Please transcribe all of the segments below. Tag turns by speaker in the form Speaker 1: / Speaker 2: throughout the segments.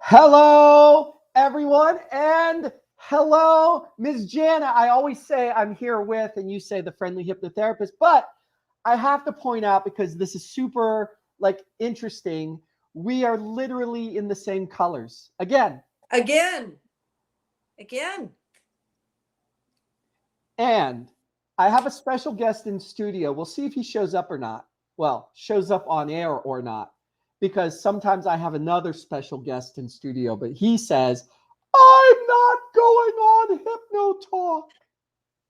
Speaker 1: Hello, everyone, and hello, Ms. Jana. I always say I'm here with, and you say the friendly hypnotherapist, but I have to point out because this is super interesting. We are literally in the same colors again,
Speaker 2: Again, again.
Speaker 1: and I have a special guest in studio. We'll see if he shows up or not. Well, shows up on air or not, because sometimes I have another special guest in studio, but he says I'm not going on HypnoTalk.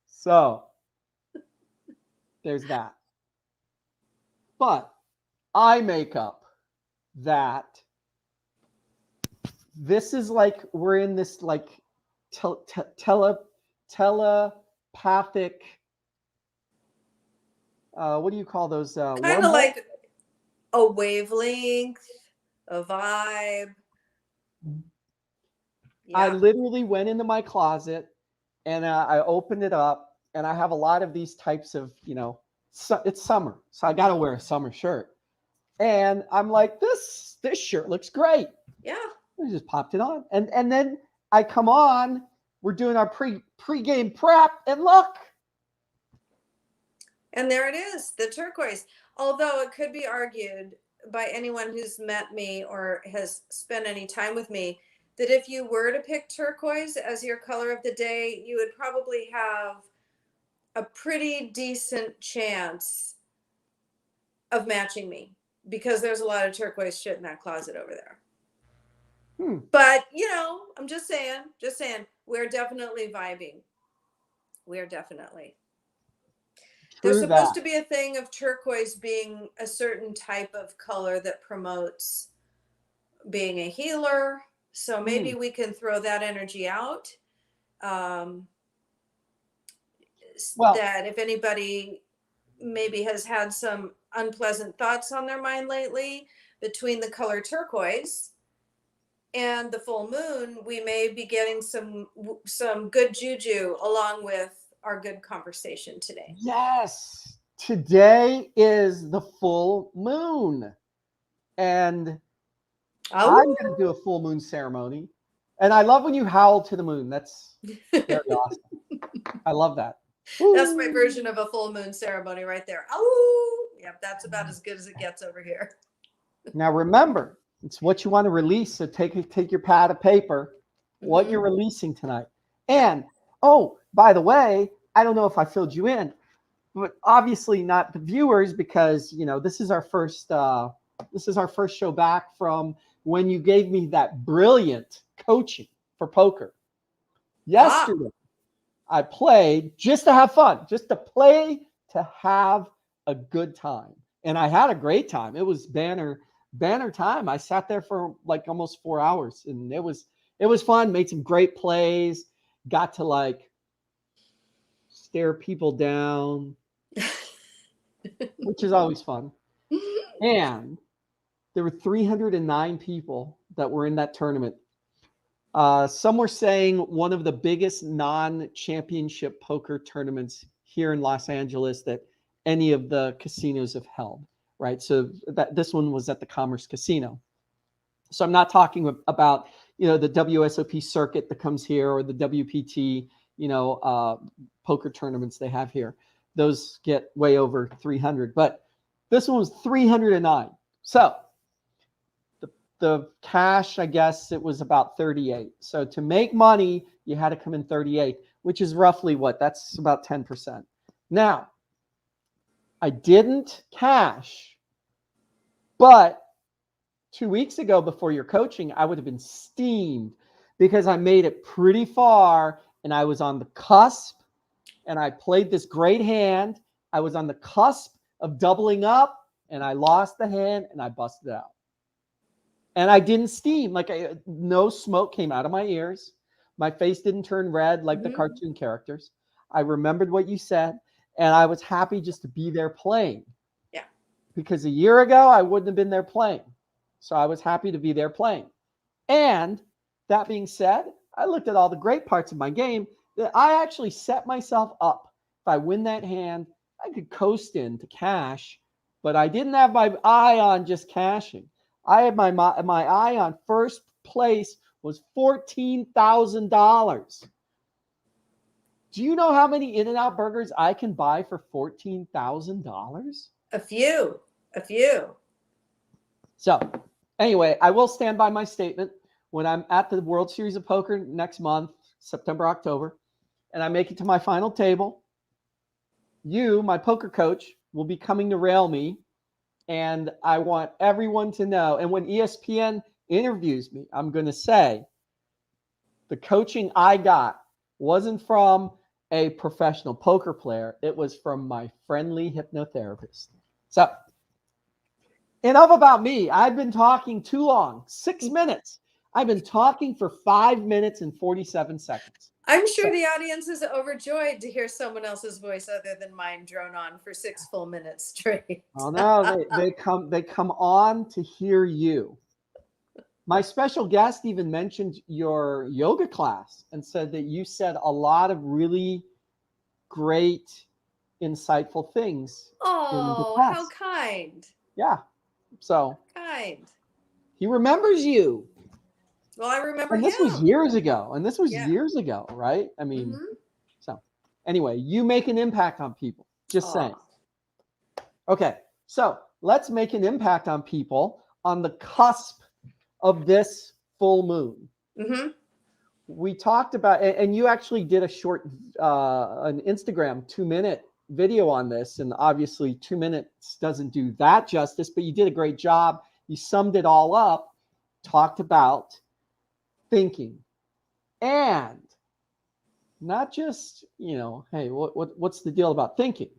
Speaker 1: So there's that. But I make up that this is like we're in this like telepathic. What do you call those?
Speaker 2: Kind of
Speaker 1: Wormhole?
Speaker 2: like a wavelength, a vibe.
Speaker 1: I
Speaker 2: Yeah.
Speaker 1: literally went into my closet and I opened it up, and I have a lot of these types of, it's summer, so I got to wear a summer shirt. And I'm like, this shirt looks great.
Speaker 2: Yeah.
Speaker 1: I just popped it on, and then I come on. We're doing our pre-game prep, and look.
Speaker 2: And there it is, the turquoise. Although it could be argued by anyone who's met me or has spent any time with me that if you were to pick turquoise as your color of the day, you would probably have a pretty decent chance of matching me because there's a lot of turquoise shit in that closet over there. But, I'm just saying, we're definitely vibing. We're definitely. There's
Speaker 1: True that.
Speaker 2: supposed to be a thing of turquoise being a certain type of color that promotes being a healer. So maybe we can throw that energy out. Um,
Speaker 1: Well,
Speaker 2: that if anybody maybe has had some unpleasant thoughts on their mind lately, between the color turquoise and the full moon, we may be getting some good juju along with our good conversation today.
Speaker 1: yes. Today is the full moon, and I'm going to do a
Speaker 2: Oh,
Speaker 1: full moon ceremony. And I love when you howl to the moon. That's very awesome. I love that.
Speaker 2: that's my
Speaker 1: Woo.
Speaker 2: version of a full moon ceremony right there. Oh, yep, that's about as good as it gets over here.
Speaker 1: Now remember, it's what you want to release. So take your pad of paper, what you're releasing tonight.
Speaker 2: Yeah.
Speaker 1: And oh, by the way, I don't know if I filled you in, but obviously not the viewers, because this is our first show back from when you gave me that brilliant coaching for poker.
Speaker 2: Ah,
Speaker 1: Yesterday, I played just to have fun, just to play to have a good time. And I had a great time. It was banner time. I sat there for like almost 4 hours, and it was fun. Made some great plays. Got to like stare people down, which is always fun. And there were 309 people that were in that tournament. Some were saying one of the biggest non-championship poker tournaments here in Los Angeles that any of the casinos have held. Right, so that this one was at the Commerce Casino. So I'm not talking about the WSOP circuit that comes here, or the WPT poker tournaments they have here. Those get way over 300, but this one was 309. So the cash, I guess it was about 38. So to make money, you had to come in 38, which is roughly what? That's about 10%. Now, I didn't cash, but 2 weeks ago before your coaching, I would have been steamed because I made it pretty far and I was on the cusp, and I played this great hand. I was on the cusp of doubling up, and I lost the hand and I busted out. And I didn't steam. No smoke came out of my ears. My face didn't turn red like the cartoon characters. I remembered what you said, and I was happy just to be there playing.
Speaker 2: yeah.
Speaker 1: Because a year ago, I wouldn't have been there playing. So I was happy to be there playing. And that being said, I looked at all the great parts of my game that I actually set myself up. If I win that hand, I could coast into cash, but I didn't have my eye on just cashing. I had my eye on first place was $14,000. Do you know how many In-N-Out burgers I can buy for $14,000?
Speaker 2: A few.
Speaker 1: So, anyway, I will stand by my statement when I'm at the World Series of Poker next month, September, October, and I make it to my final table. You, my poker coach, will be coming to rail me, and I want everyone to know. And when ESPN interviews me, I'm going to say the coaching I got wasn't from a professional poker player. It was from my friendly hypnotherapist. So, enough about me. I've been talking too long. 6 minutes. I've been talking for 5 minutes and 47 seconds.
Speaker 2: I'm sure the audience is overjoyed to hear someone else's voice other than mine drone on for 6 full minutes straight.
Speaker 1: Oh no, they come on to hear you. My special guest even mentioned your yoga class and said that you said a lot of really great, insightful things in the
Speaker 2: Oh,
Speaker 1: class.
Speaker 2: how kind.
Speaker 1: Yeah. So
Speaker 2: kind.
Speaker 1: He remembers you.
Speaker 2: Well, I remember
Speaker 1: and this
Speaker 2: him.
Speaker 1: was years ago. Years ago, right? I mean, So anyway, you make an impact on people. Just saying. Okay, so let's make an impact on people on the cusp of this full moon.
Speaker 2: Mm-hmm.
Speaker 1: We talked about, and you actually did a short, an Instagram 2-minute video on this, and obviously 2 minutes doesn't do that justice, but you did a great job. You summed it all up, talked about thinking, and not just, hey, what's the deal about thinking?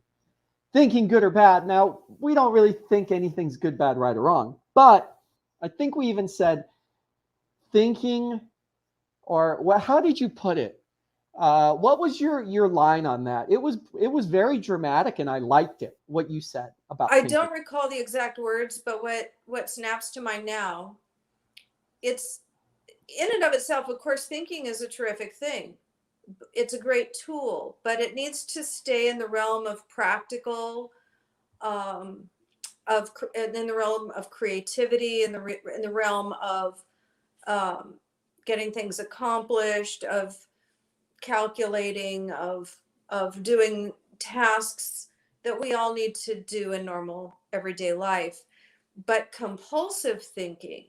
Speaker 1: Thinking good or bad. Now, we don't really think anything's good, bad, right, or wrong, but I think we even said thinking, or how did you put it? What was your line on that? It was very dramatic, and I liked it. What you said about
Speaker 2: I
Speaker 1: thinking.
Speaker 2: don't recall the exact words, but what snaps to mind now, it's in and of itself, of course, thinking is a terrific thing. It's a great tool, but it needs to stay in the realm of practical, in the realm of creativity, in the realm of getting things accomplished, of calculating, of doing tasks that we all need to do in normal everyday life. But compulsive thinking,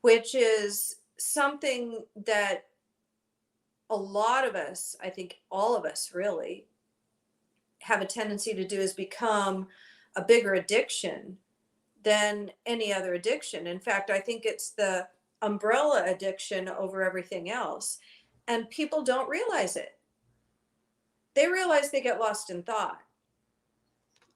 Speaker 2: which is something that a lot of us, I think all of us really, have a tendency to do, is become a bigger addiction than any other addiction. In fact, I think it's the umbrella addiction over everything else. And people don't realize it. They realize they get lost in thought.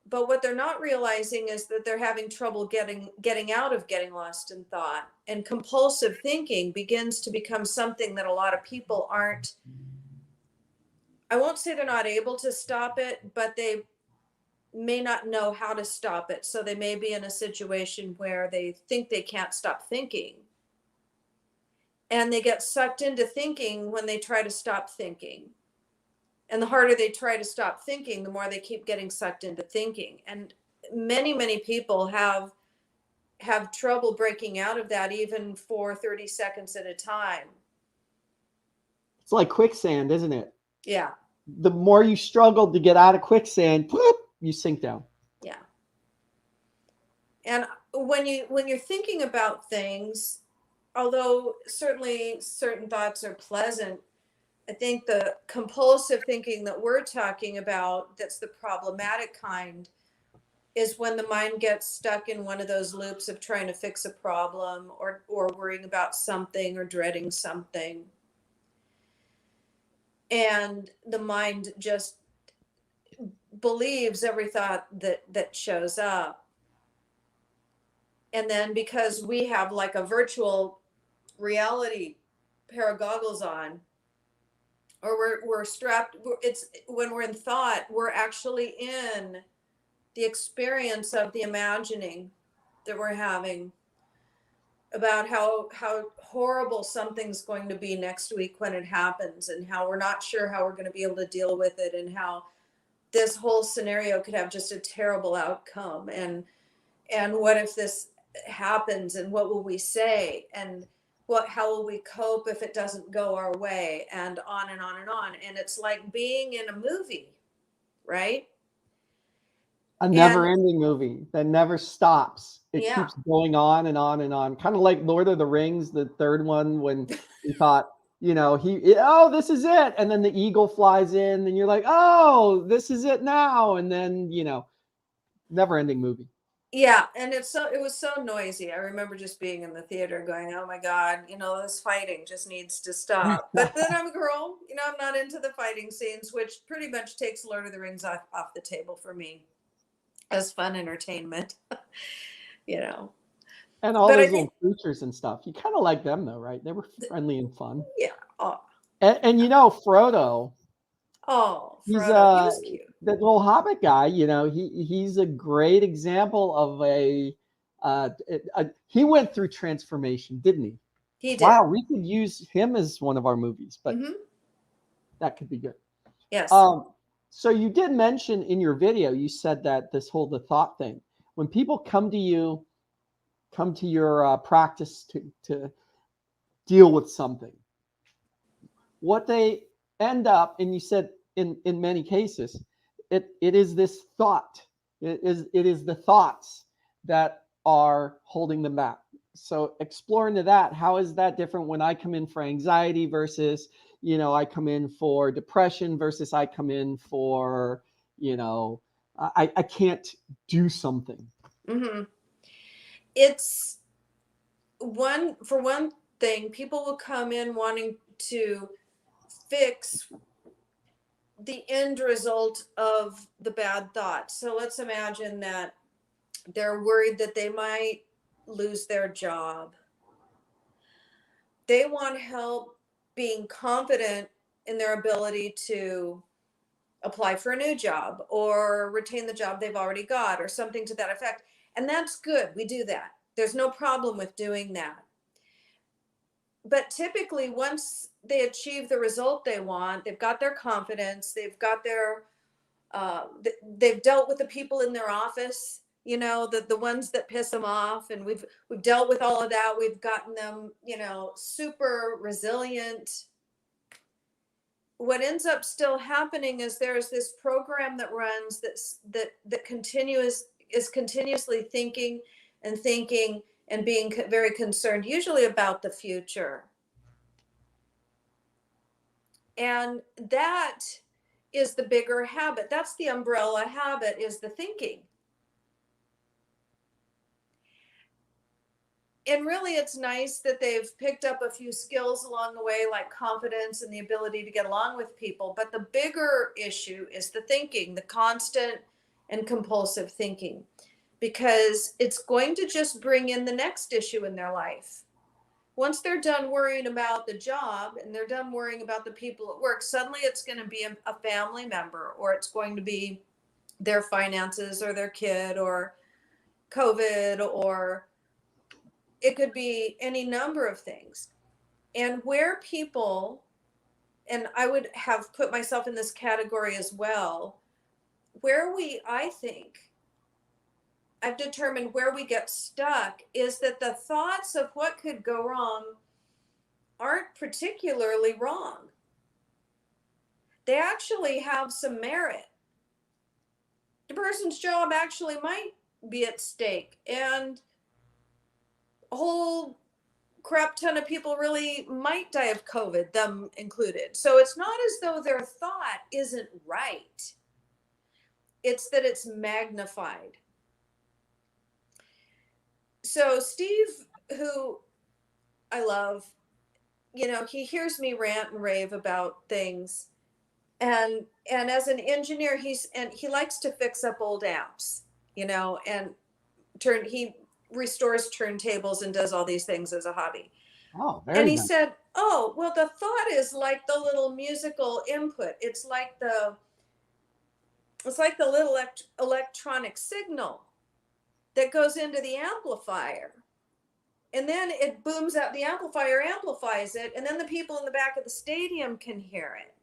Speaker 2: But what they're not realizing is that they're having trouble getting out of getting lost in thought. And compulsive thinking begins to become something that a lot of people aren't, I won't say they're not able to stop it, but they may not know how to stop it. So they may be in a situation where they think they can't stop thinking. And they get sucked into thinking when they try to stop thinking. And the harder they try to stop thinking, the more they keep getting sucked into thinking. And many, many people have trouble breaking out of that, even for 30 seconds at a time.
Speaker 1: It's like quicksand, isn't it?
Speaker 2: Yeah.
Speaker 1: The more you struggle to get out of quicksand, whoop, you sink down.
Speaker 2: Yeah. And when you're thinking about things, although certainly certain thoughts are pleasant, I think the compulsive thinking that we're talking about, that's the problematic kind, is when the mind gets stuck in one of those loops of trying to fix a problem, or worrying about something, or dreading something. And the mind just believes every thought that shows up. And then because we have like a virtual reality pair of goggles on, or we're strapped, it's when we're in thought, we're actually in the experience of the imagining that we're having about how horrible something's going to be next week when it happens, and how we're not sure how we're going to be able to deal with it, and how this whole scenario could have just a terrible outcome, and what if this happens, and what will we say? And how will we cope if it doesn't go our way, and on and on and on. And it's like being in a movie, right?
Speaker 1: A
Speaker 2: And
Speaker 1: never-ending movie that never stops. It
Speaker 2: yeah,
Speaker 1: keeps going on and on and on. Kind of like Lord of the Rings, the third one, when you thought, oh, this is it, and then the eagle flies in, and you're like, oh, this is it now, and then never-ending movie.
Speaker 2: yeah, and it was so noisy. I remember just being in the theater going, "Oh my God, this fighting just needs to stop." But then I'm a girl, I'm not into the fighting scenes, which pretty much takes Lord of the Rings off the table for me as fun entertainment, you know.
Speaker 1: And all
Speaker 2: But I
Speaker 1: those
Speaker 2: think,
Speaker 1: little creatures and stuff. You kind of like them though, right? They were friendly and fun.
Speaker 2: yeah, oh,
Speaker 1: And Frodo,
Speaker 2: oh,
Speaker 1: he's
Speaker 2: Frodo, he was cute.
Speaker 1: that little Hobbit guy. He's a great example of he went through transformation, didn't he?
Speaker 2: He did.
Speaker 1: Wow, we could use him as one of our movies, but
Speaker 2: Hmm.
Speaker 1: that could be good.
Speaker 2: Yes.
Speaker 1: So you did mention in your video, you said that the thought thing, when people come to your practice to deal with something, what they end up, and you said in many cases, it is this thought. It is the thoughts that are holding them back. So explore into that. How is that different when I come in for anxiety versus I come in for depression versus I come in for I can't do something.
Speaker 2: Hmm. It's one thing, people will come in wanting to fix the end result of the bad thoughts. So let's imagine that they're worried that they might lose their job. They want help being confident in their ability to apply for a new job or retain the job they've already got or something to that effect. And that's good. We do that. There's no problem with doing that. But typically, once they achieve the result they want, they've got their confidence, they've got their they've dealt with the people in their office, the ones that piss them off, and we've dealt with all of that. We've gotten them, super resilient. What ends up still happening is there's this program that runs that is continuously thinking and thinking and being very concerned, usually about the future. And that is the bigger habit. That's the umbrella habit, is the thinking. And really, it's nice that they've picked up a few skills along the way, like confidence and the ability to get along with people. But the bigger issue is the thinking, the constant and compulsive thinking, because it's going to just bring in the next issue in their life. Once they're done worrying about the job and they're done worrying about the people at work, suddenly it's going to be a family member, or it's going to be their finances or their kid or COVID, or it could be any number of things. And where people, and I would have put myself in this category as well, I think I've determined where we get stuck is that the thoughts of what could go wrong aren't particularly wrong. They actually have some merit. The person's job actually might be at stake, and a whole crap ton of people really might die of COVID, them included. So it's not as though their thought isn't right, it's that it's magnified. So Steve, who I love, he hears me rant and rave about things. And as an engineer, he likes to fix up old amps, and he restores turntables and does all these things as a hobby.
Speaker 1: Oh,
Speaker 2: And
Speaker 1: very
Speaker 2: he
Speaker 1: nice.
Speaker 2: said, "Oh, well, the thought is like the little musical input. It's like the little electronic signal that goes into the amplifier. And then it booms out, the amplifier amplifies it, and then the people in the back of the stadium can hear it."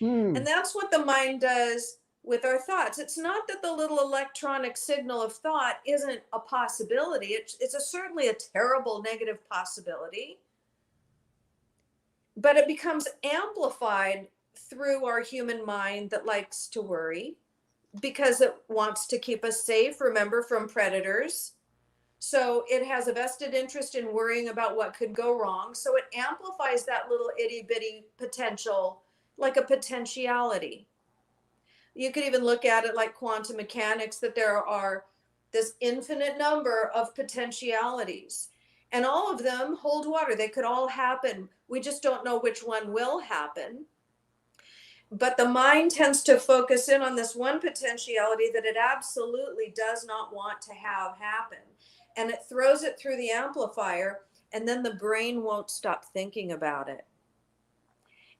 Speaker 2: And that's what the mind does with our thoughts. It's not that the little electronic signal of thought isn't a possibility. It's certainly a terrible negative possibility. but it becomes amplified through our human mind that likes to worry because it wants to keep us safe, remember, from predators. So it has a vested interest in worrying about what could go wrong. So it amplifies that little itty bitty potential, like a potentiality. You could even look at it like quantum mechanics, that there are this infinite number of potentialities, and all of them hold water. They could all happen. We just don't know which one will happen. But the mind tends to focus in on this one potentiality that it absolutely does not want to have happen. And it throws it through the amplifier, and then the brain won't stop thinking about it.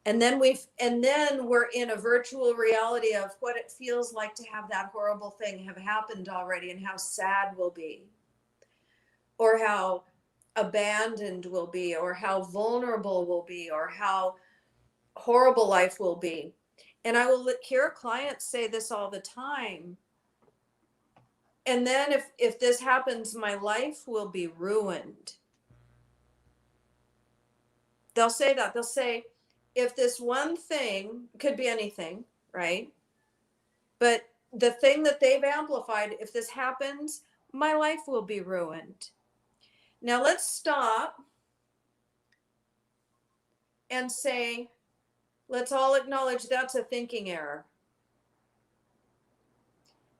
Speaker 2: And then we're in a virtual reality of what it feels like to have that horrible thing have happened already, and how sad we'll be, or how abandoned we'll be, or how vulnerable we'll be, or how horrible life will be. And I will hear clients say this all the time. And then if this happens, my life will be ruined. They'll say that. They'll say, if this one thing, could be anything, right? But the thing that they've amplified, if this happens, my life will be ruined. Now let's stop and say, let's all acknowledge that's a thinking error.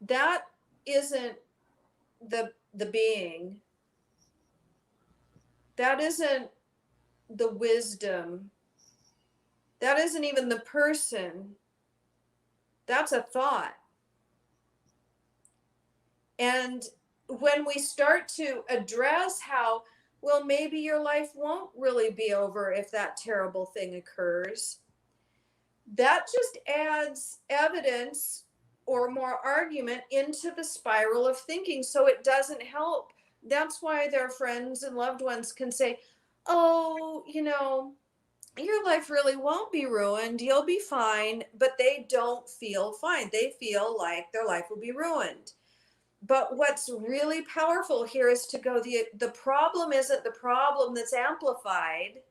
Speaker 2: That isn't the being. That isn't the wisdom. That isn't even the person. That's a thought. And when we start to address how, well, maybe your life won't really be over if that terrible thing occurs, that just adds evidence or more argument into the spiral of thinking. So it doesn't help. That's why their friends and loved ones can say, oh, your life really won't be ruined. You'll be fine. But they don't feel fine. They feel like their life will be ruined. But what's really powerful here is to go, the problem isn't the problem that's amplified,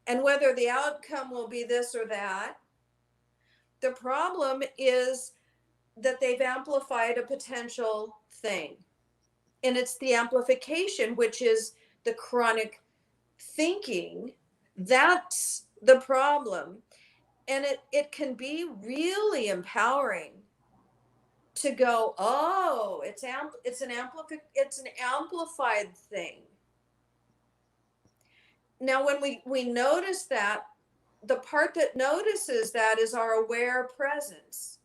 Speaker 2: and whether the outcome will be this or that. The problem is that they've amplified a potential thing. And it's the amplification, which is the chronic thinking. That's the problem. And it can be really empowering to go, oh, it's an amplified thing. Now, when we notice that, the part that notices that is our aware presence.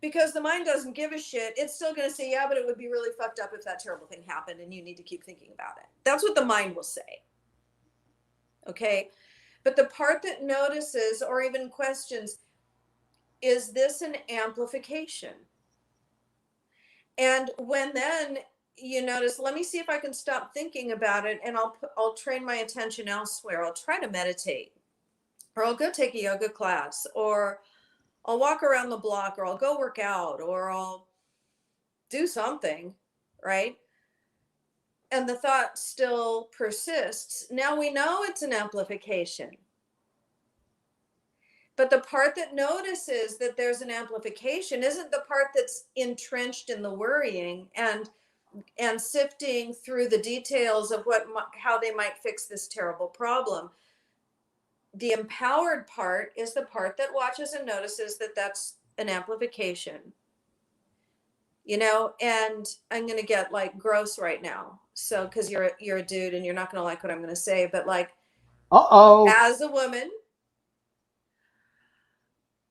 Speaker 2: Because the mind doesn't give a shit. It's still going to say, yeah, but it would be really fucked up if that terrible thing happened and you need to keep thinking about it. That's what the mind will say. Okay? But the part that notices or even questions, is this an amplification? And when then you notice, let me see if I can stop thinking about it, and I'll train my attention elsewhere. I'll try to meditate, or I'll go take a yoga class, or I'll walk around the block, or I'll go work out, or I'll do something, right? And the thought still persists. Now we know it's an amplification. But the part that notices that there's an amplification isn't the part that's entrenched in the worrying and sifting through the details of how they might fix this terrible problem. The empowered part is the part that watches and notices that that's an amplification. And I'm going to get like gross right now. So, because you're a dude and you're not going to like what I'm going to say, but like, as a woman,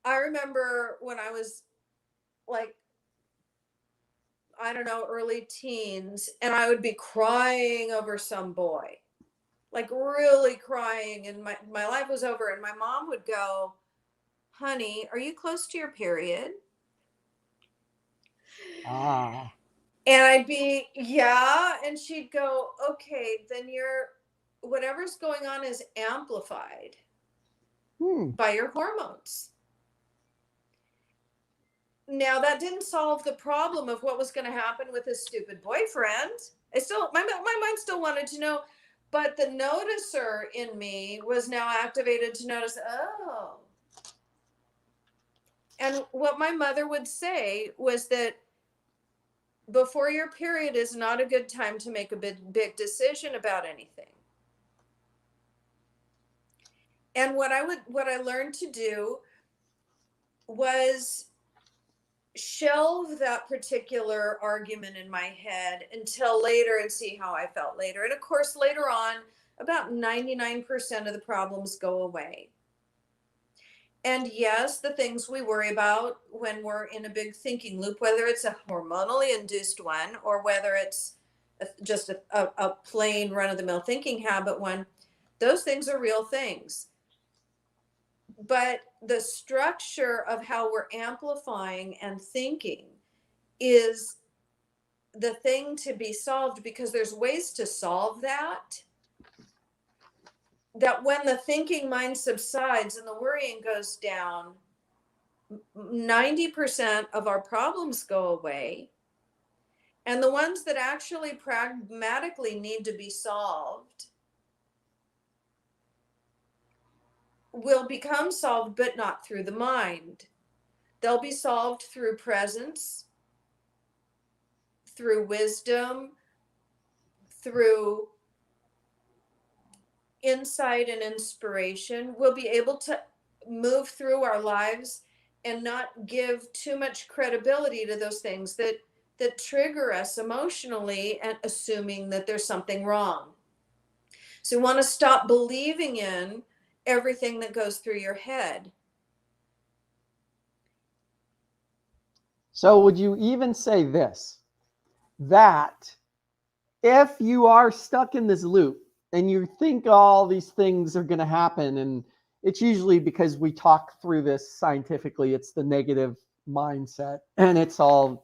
Speaker 2: I remember when I was like, I don't know, early teens, and I would be crying over some boy, like really crying, and my life was over, and my mom would go, honey, are you close to your period?
Speaker 1: Ah.
Speaker 2: And I'd be, yeah. And she'd go, okay, then whatever's going on is amplified by your hormones. Now, that didn't solve the problem of what was going to happen with his stupid boyfriend. My mind still wanted to know, But the noticer in me was now activated to notice, oh. And what my mother would say was that before your period is not a good time to make a big decision about anything. And what I learned to do was shelve that particular argument in my head until later and see how I felt later. And of course, later on, about 99% of the problems go away. And yes, the things we worry about when we're in a big thinking loop, whether it's a hormonally induced one or whether it's just a plain run of the mill thinking habit one, those things are real things. But the structure of how we're amplifying and thinking is the thing to be solved, because there's ways to solve that when the thinking mind subsides and the worrying goes down, 90% of our problems go away. And the ones that actually pragmatically need to be solved will become solved, but not through the mind. They'll be solved through presence, through wisdom, through insight and inspiration. We'll be able to move through our lives and not give too much credibility to those things that trigger us emotionally and assuming that there's something wrong. So you want to stop believing in everything that goes through your head.
Speaker 1: So would you even say this, that if you are stuck in this loop and you think all these things are going to happen, and it's usually because we talk through this scientifically, it's the negative mindset and it's all,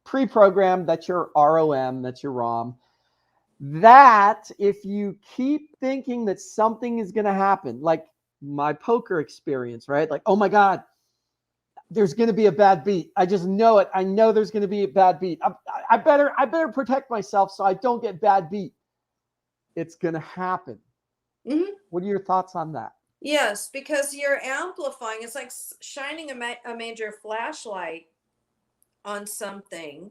Speaker 1: pre-programmed, that's your ROM, that's your ROM, that if you keep thinking that something is going to happen, like my poker experience, right? Like, oh my God, there's going to be a bad beat. I just know it. I know there's going to be a bad beat. I better protect myself so I don't get bad beat. It's going to happen.
Speaker 2: Mm-hmm.
Speaker 1: What are your thoughts on that?
Speaker 2: Yes, because you're amplifying. It's like shining a major flashlight on something,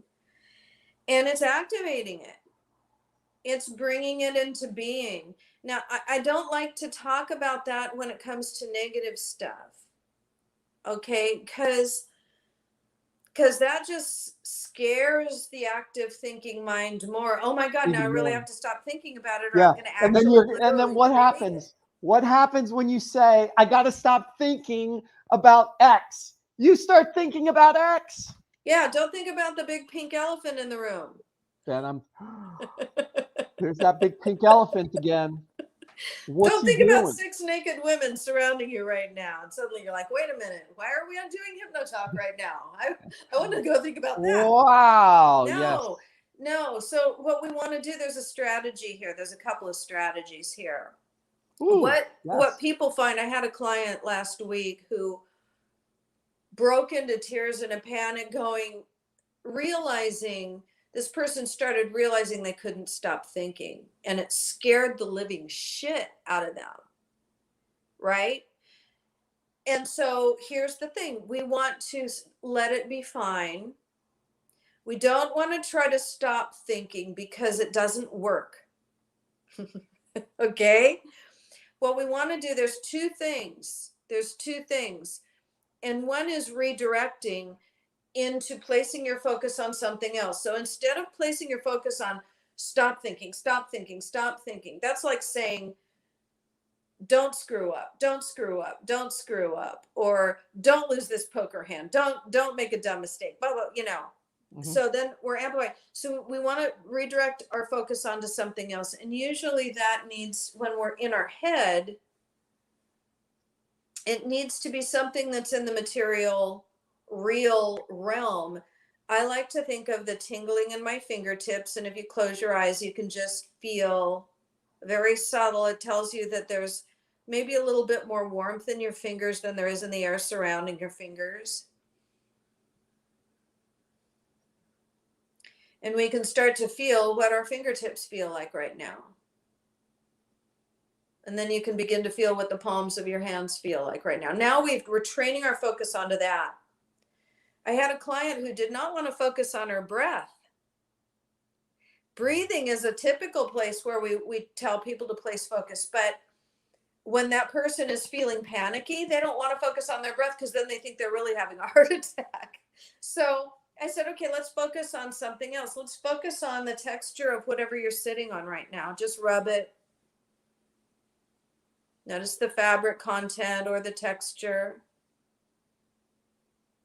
Speaker 2: and it's activating it. It's bringing it into being. Now, I don't like to talk about that when it comes to negative stuff. Okay, because that just scares the active thinking mind more. Oh my God, now I really have to stop thinking about it, or I'm going to actually
Speaker 1: and then what happens? What happens when you say, I got to stop thinking about X? You start thinking about X.
Speaker 2: Yeah, don't think about the big pink elephant in the room.
Speaker 1: Then there's that big pink elephant again. What's
Speaker 2: Don't think about 6 naked women surrounding you right now. And suddenly you're like, wait a minute, why are we doing HypnoTalk right now? I want to go think about that.
Speaker 1: Wow.
Speaker 2: No. So what we want to do, there's a strategy here. There's a couple of strategies here.
Speaker 1: Ooh,
Speaker 2: what people find, I had a client last week who broke into tears in a panic, realizing this person started realizing they couldn't stop thinking, and it scared the living shit out of them, right? And so here's the thing, we want to let it be fine. We don't want to try to stop thinking because it doesn't work. Okay, what we want to do, there's two things, and one is redirecting into placing your focus on something else. So instead of placing your focus on stop thinking, that's like saying, don't screw up, or don't lose this poker hand, don't make a dumb mistake, blah, blah, Mm-hmm. So then we're amplifying. So we want to redirect our focus onto something else. And usually that needs, when we're in our head, it needs to be something that's in the material, real realm. I like to think of the tingling in my fingertips, and if you close your eyes, you can just feel very subtle. It tells you that there's maybe a little bit more warmth in your fingers than there is in the air surrounding your fingers. And we can start to feel what our fingertips feel like right now. And then you can begin to feel what the palms of your hands feel like right now. Now we're training our focus onto that. I had a client who did not want to focus on her breath. Breathing is a typical place where we tell people to place focus, but when that person is feeling panicky, they don't want to focus on their breath because then they think they're really having a heart attack. So I said, okay, let's focus on something else. Let's focus on the texture of whatever you're sitting on right now. Just rub it. Notice the fabric content or the texture.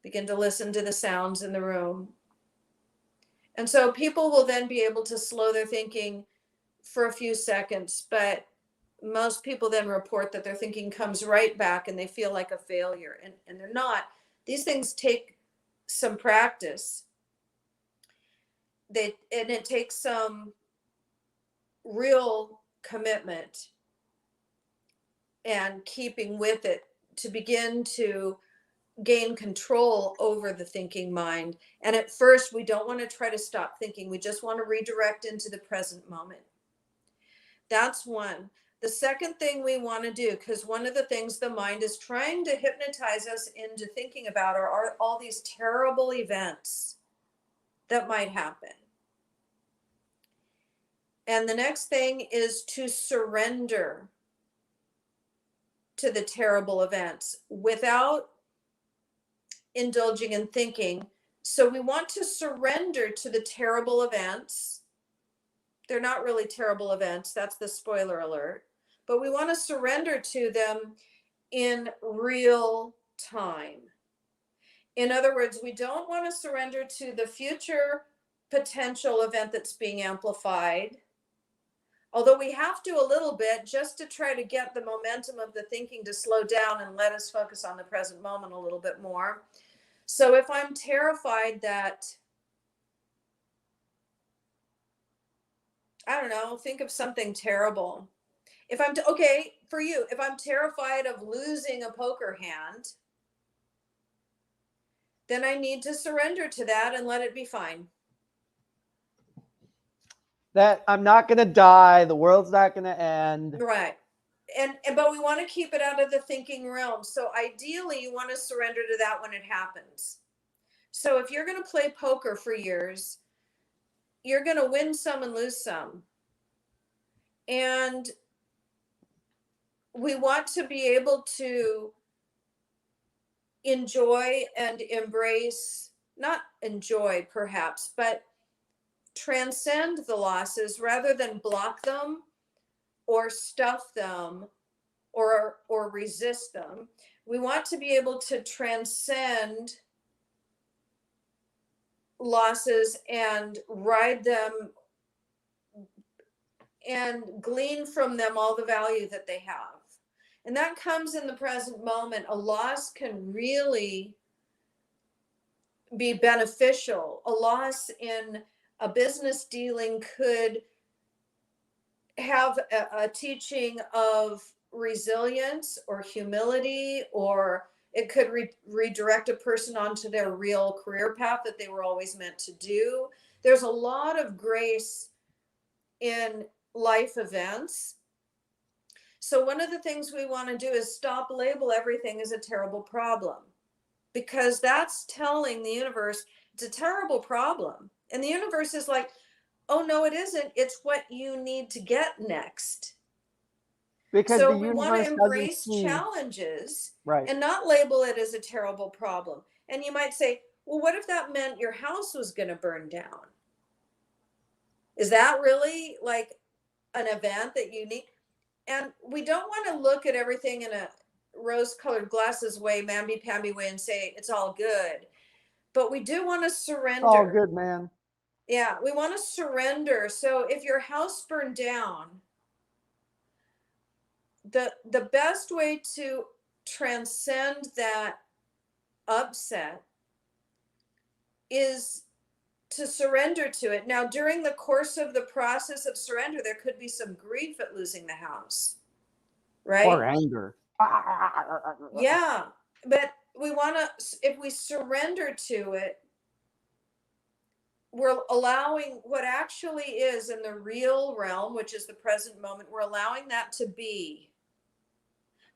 Speaker 2: Begin to listen to the sounds in the room. And so people will then be able to slow their thinking for a few seconds, but most people then report that their thinking comes right back and they feel like a failure, and they're not. These things take some practice. And it takes some real commitment and keeping with it to begin to gain control over the thinking mind. And at first, we don't want to try to stop thinking. We just want to redirect into the present moment. That's one. The second thing we want to do, because one of the things the mind is trying to hypnotize us into thinking about are all these terrible events that might happen. And the next thing is to surrender to the terrible events without indulging in thinking. So we want to surrender to the terrible events. They're not really terrible events. That's the spoiler alert. But we want to surrender to them in real time. In other words, we don't want to surrender to the future potential event that's being amplified, although we have to a little bit just to try to get the momentum of the thinking to slow down and let us focus on the present moment a little bit more. So if I'm terrified that, I don't know, think of something terrible. If I'm, okay, for you, if I'm terrified of losing a poker hand, then I need to surrender to that and let it be fine.
Speaker 1: That I'm not going to die. The world's not going to end.
Speaker 2: Right. But we want to keep it out of the thinking realm. So ideally, you want to surrender to that when it happens. So if you're going to play poker for years, you're going to win some and lose some. And we want to be able to enjoy and embrace, not enjoy perhaps, but transcend the losses rather than block them or stuff them or resist them. We want to be able to transcend losses and ride them and glean from them all the value that they have. And that comes in the present moment. A loss can really be beneficial. A loss in a business dealing could have a teaching of resilience or humility, or it could redirect a person onto their real career path that they were always meant to do. There's a lot of grace in life events. So one of the things we want to do is stop label everything as a terrible problem, because that's telling the universe it's a terrible problem. And the universe is like, oh, no, it isn't. It's what you need to get next.
Speaker 1: Because
Speaker 2: so
Speaker 1: the
Speaker 2: we want to
Speaker 1: universe
Speaker 2: embrace
Speaker 1: doesn't see.
Speaker 2: challenges,
Speaker 1: Right.
Speaker 2: and not label it as a terrible problem. And you might say, well, what if that meant your house was going to burn down? Is that really like an event that you need? And we don't want to look at everything in a rose-colored glasses way, mamby-pamby way, and say it's all good. But we do want to surrender.
Speaker 1: All good, man.
Speaker 2: Yeah, we want to surrender. So if your house burned down, the best way to transcend that upset is to surrender to it. Now, during the course of the process of surrender, there could be some grief at losing the house, right?
Speaker 1: Or anger.
Speaker 2: Yeah, but we want to, if we surrender to it, we're allowing what actually is in the real realm, which is the present moment, we're allowing that to be.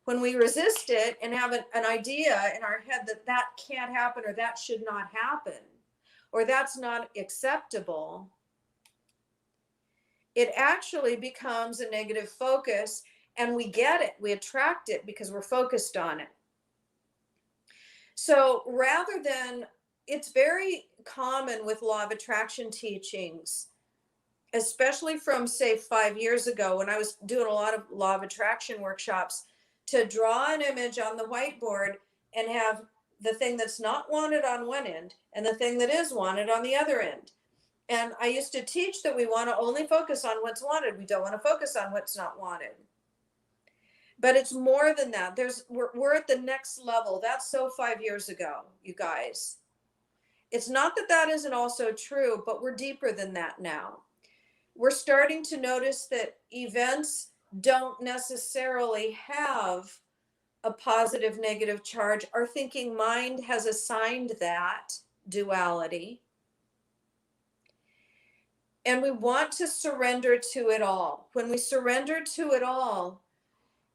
Speaker 2: When we resist it and have an idea in our head that that can't happen, or that should not happen, or that's not acceptable, it actually becomes a negative focus, and we get it, we attract it because we're focused on it. So rather than, it's very common with law of attraction teachings, especially from, say, 5 years ago when I was doing a lot of law of attraction workshops, to draw an image on the whiteboard and have the thing that's not wanted on one end and the thing that is wanted on the other end. And I used to teach that we want to only focus on what's wanted. We don't want to focus on what's not wanted. But it's more than that. We're at the next level. That's so 5 years ago, you guys. It's not that that isn't also true, but we're deeper than that now. We're starting to notice that events don't necessarily have a positive negative charge. Our thinking mind has assigned that duality. And we want to surrender to it all. When we surrender to it all,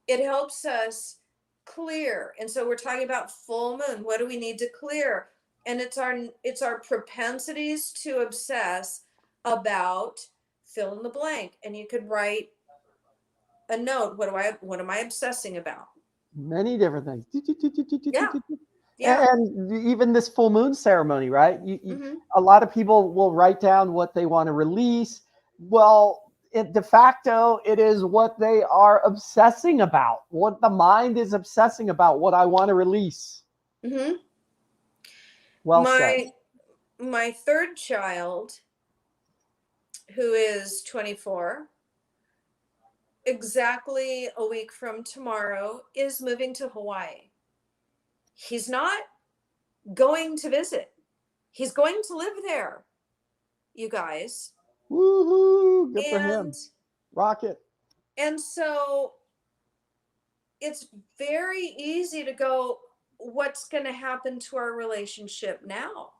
Speaker 2: it helps us clear. And so we're talking about full moon. What do we need to clear? And it's our propensities to obsess about fill in the blank. And you could write a note. What am I obsessing about?
Speaker 1: Many different things.
Speaker 2: Yeah. Yeah.
Speaker 1: And even this full moon ceremony, right?
Speaker 2: Mm-hmm.
Speaker 1: A lot of people will write down what they want to release. Well, de facto, it is what they are obsessing about, what the mind is obsessing about, what I want to release.
Speaker 2: Mm-hmm.
Speaker 1: Well said.
Speaker 2: My third child, who is 24, exactly a week from tomorrow, is moving to Hawaii. He's not going to visit. He's going to live there, you guys.
Speaker 1: Woohoo! Good for him. Rocket.
Speaker 2: And so it's very easy to go, what's going to happen to our relationship now?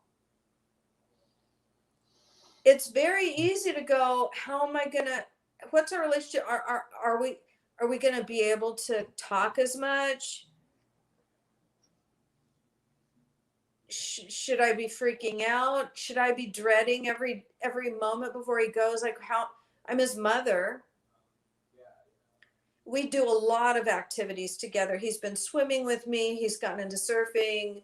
Speaker 2: It's very easy to go, how am I going to, what's our relationship? Are we going to be able to talk as much? Should I be freaking out? Should I be dreading every moment before he goes? Like, how I'm his mother. We do a lot of activities together. He's been swimming with me. He's gotten into surfing.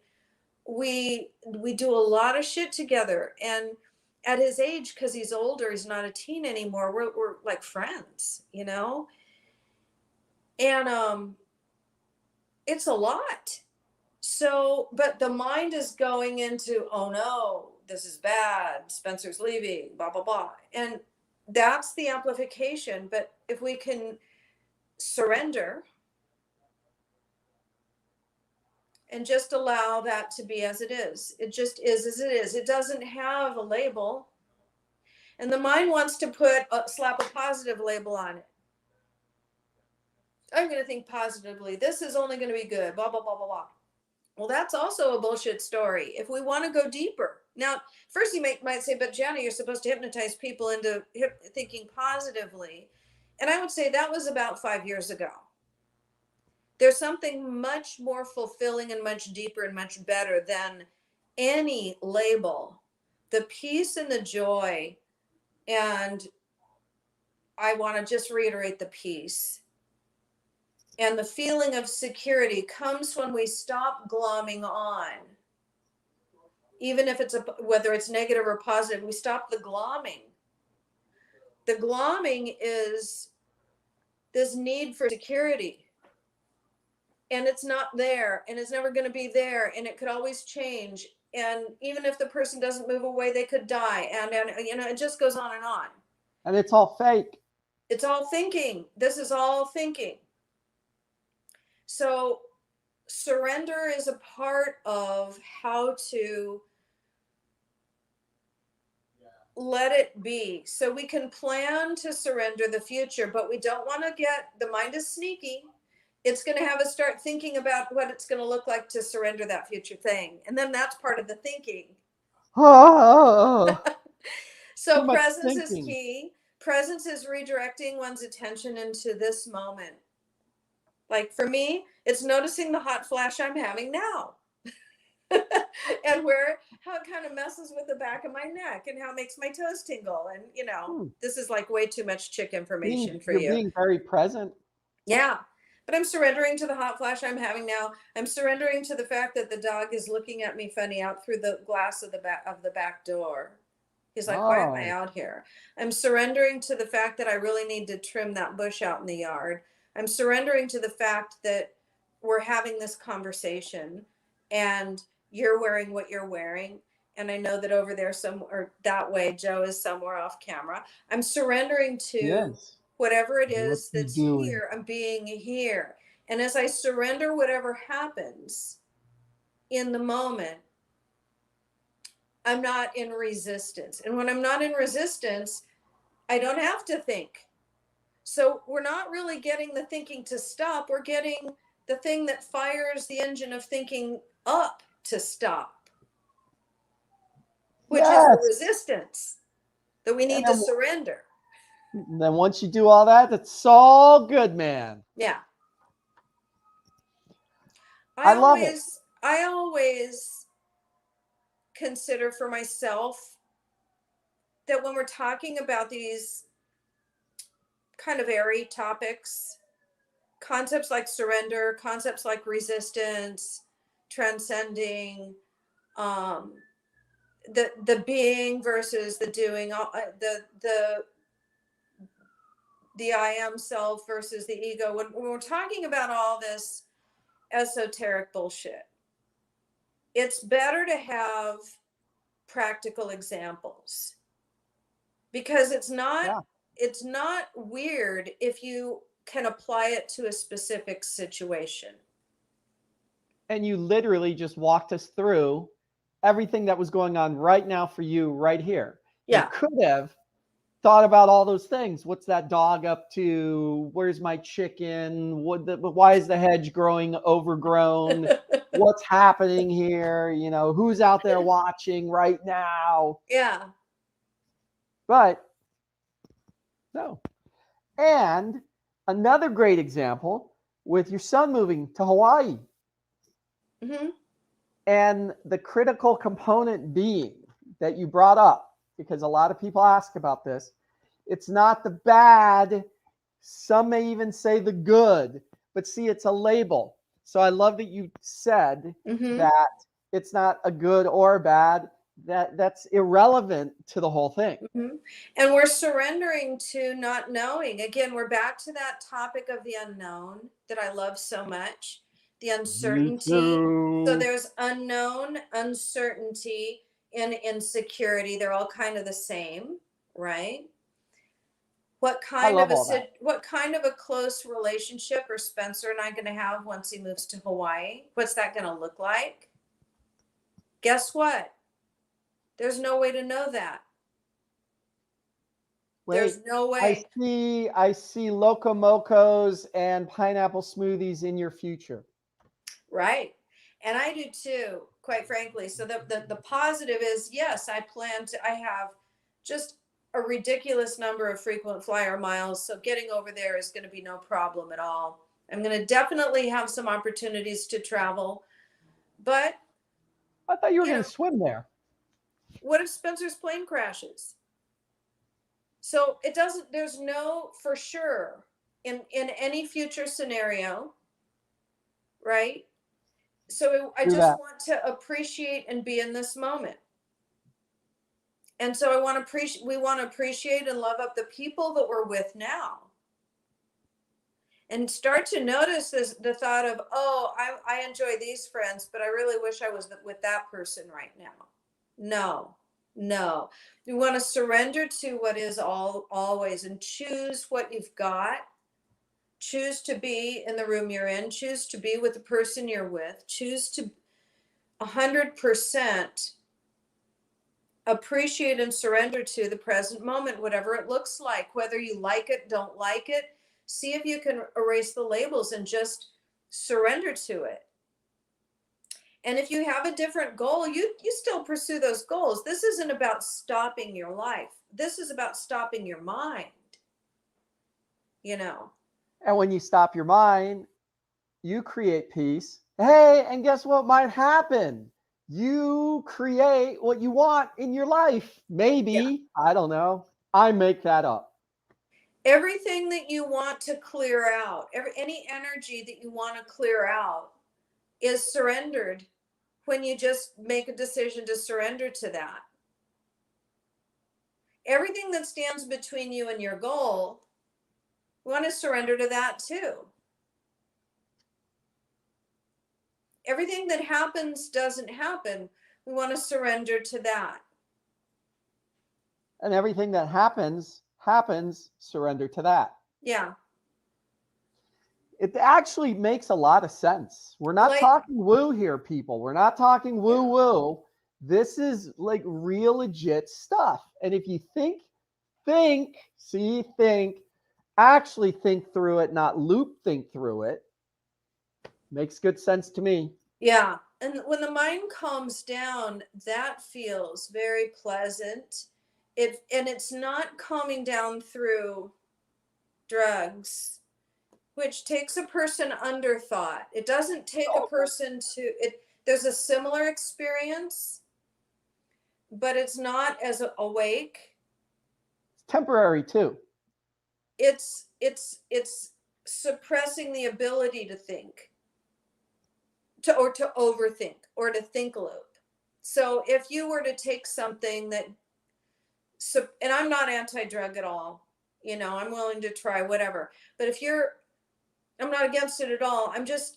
Speaker 2: We do a lot of shit together. And at his age, because he's older, he's not a teen anymore. We're like friends, you know? And it's a lot. So, but the mind is going into, oh no, this is bad. Spencer's leaving, blah, blah, blah. And that's the amplification. But if we can surrender and just allow that to be as it is, it just is as it is. It doesn't have a label. And the mind wants to slap a positive label on it. I'm going to think positively. This is only going to be good, blah, blah, blah, blah, blah. Well, that's also a bullshit story. If we want to go deeper. Now, first you might say, but Jana, you're supposed to hypnotize people into thinking positively. And I would say that was about 5 years ago. There's something much more fulfilling and much deeper and much better than any label. The peace and the joy. And I want to just reiterate the peace. And the feeling of security comes when we stop glomming on. Even if whether it's negative or positive, we stop the glomming. The glomming is this need for security. And it's not there, and it's never going to be there, and it could always change. And even if the person doesn't move away, they could die. And you know, it just goes on and on.
Speaker 1: And it's all fake.
Speaker 2: It's all thinking. This is all thinking. So surrender is a part of how to let it be. So we can plan to surrender the future, but we don't want to the mind is sneaky. It's going to have us start thinking about what it's going to look like to surrender that future thing. And then that's part of the thinking.
Speaker 1: Oh.
Speaker 2: So
Speaker 1: Too much
Speaker 2: presence is
Speaker 1: thinking.
Speaker 2: key. Presence is redirecting one's attention into this moment. Like for me, it's noticing the hot flash I'm having now. And where how it kind of messes with the back of my neck and how it makes my toes tingle. And
Speaker 1: Hmm.
Speaker 2: this is like way too much chick information for
Speaker 1: You're
Speaker 2: you.
Speaker 1: being very present.
Speaker 2: Yeah. But I'm surrendering to the hot flash I'm having now. I'm surrendering to the fact that the dog is looking at me funny out through the glass of the back door. He's like, why am I
Speaker 1: Oh,
Speaker 2: out here? I'm surrendering to the fact that I really need to trim that bush out in the yard. I'm surrendering to the fact that we're having this conversation and you're wearing what you're wearing. And I know that over there, or that way, Joe is somewhere off camera. I'm surrendering to
Speaker 1: yes.
Speaker 2: whatever it
Speaker 1: What's
Speaker 2: is
Speaker 1: he
Speaker 2: that's
Speaker 1: doing?
Speaker 2: here. I'm being here. And as I surrender whatever happens in the moment, I'm not in resistance. And when I'm not in resistance, I don't have to think. So we're not really getting the thinking to stop. We're getting the thing that fires the engine of thinking up to stop, which is the
Speaker 1: Yes.
Speaker 2: resistance that we
Speaker 1: And
Speaker 2: need to surrender.
Speaker 1: then once you do all that, it's all good, man.
Speaker 2: Yeah.
Speaker 1: I love it.
Speaker 2: I always consider for myself that when we're talking about these kind of airy topics, concepts like surrender, concepts like resistance, transcending, um, the being versus the doing, the I am self versus the ego. When we're talking about all this esoteric bullshit, it's better to have practical examples because
Speaker 1: Yeah.
Speaker 2: it's not weird if you can apply it to a specific situation.
Speaker 1: And you literally just walked us through everything that was going on right now for you right here. You
Speaker 2: Yeah.
Speaker 1: could have thought about all those things. What's that dog up to? Where's my chicken? Why is the hedge growing overgrown? What's happening here? Who's out there watching right now?
Speaker 2: Yeah.
Speaker 1: But no. And another great example with your son moving to Hawaii
Speaker 2: Mm-hmm.
Speaker 1: and the critical component being that you brought up, because a lot of people ask about this. It's not the bad. Some may even say the good, but see, it's a label. So I love that you said
Speaker 2: Mm-hmm.
Speaker 1: that it's not a good or bad. That's irrelevant to the whole thing.
Speaker 2: Mm-hmm. And we're surrendering to not knowing. Again, we're back to that topic of the unknown that I love so much, the
Speaker 1: Me
Speaker 2: uncertainty. So
Speaker 1: too.
Speaker 2: there's unknown, uncertainty, and insecurity. They're all kind of the same, right?
Speaker 1: I love all that.
Speaker 2: What kind of a close relationship are Spencer and I going to have once he moves to Hawaii? What's that going to look like? Guess what? There's no way to know that.
Speaker 1: Wait,
Speaker 2: There's no
Speaker 1: I
Speaker 2: way.
Speaker 1: see locomocos and pineapple smoothies in your future.
Speaker 2: Right. And I do too, quite frankly. So the positive is yes, I have just a ridiculous number of frequent flyer miles. So getting over there is going to be no problem at all. I'm going to definitely have some opportunities to travel. But,
Speaker 1: I thought you were
Speaker 2: you
Speaker 1: going
Speaker 2: know,
Speaker 1: to swim there.
Speaker 2: what if Spencer's plane crashes? So it doesn't, there's no for sure in any future scenario, right? So I
Speaker 1: Do
Speaker 2: just
Speaker 1: that.
Speaker 2: want to appreciate and be in this moment. And so we want to appreciate and love up the people that we're with now. And start to notice the thought of, oh, I enjoy these friends, but I really wish I was with that person right now. No, no. You want to surrender to what is always and choose what you've got. Choose to be in the room you're in. Choose to be with the person you're with. Choose to 100% appreciate and surrender to the present moment, whatever it looks like, whether you like it, don't like it. See if you can erase the labels and just surrender to it. And if you have a different goal, you still pursue those goals. This isn't about stopping your life. This is about stopping your mind, you know.
Speaker 1: And when you stop your mind, you create peace. Hey, and guess what might happen? You create what you want in your life.
Speaker 2: Yeah.
Speaker 1: Maybe. I don't know. I make that up.
Speaker 2: Everything that you want to clear out, any energy that you want to clear out is surrendered when you just make a decision to surrender to that. Everything that stands between you and your goal, you want to surrender to that too. Everything that happens doesn't happen. We want to surrender to that.
Speaker 1: And everything that happens, surrender to that.
Speaker 2: Yeah.
Speaker 1: It actually makes a lot of sense. We're not
Speaker 2: Like,
Speaker 1: talking woo here, people. We're not talking woo woo. This is like real legit stuff. And if you think, actually think through it, not loop think through it, makes good sense to me.
Speaker 2: yeah. And when the mind calms down, that feels very pleasant. And it's not calming down through drugs, which takes a person under thought. It doesn't take a person to it. There's a similar experience, but it's not as awake.
Speaker 1: It's temporary too.
Speaker 2: It's suppressing the ability to think, or to overthink, or to think loop. So if you were to take something that, and I'm not anti-drug at all, I'm willing to try whatever. But I'm not against it at all. I'm just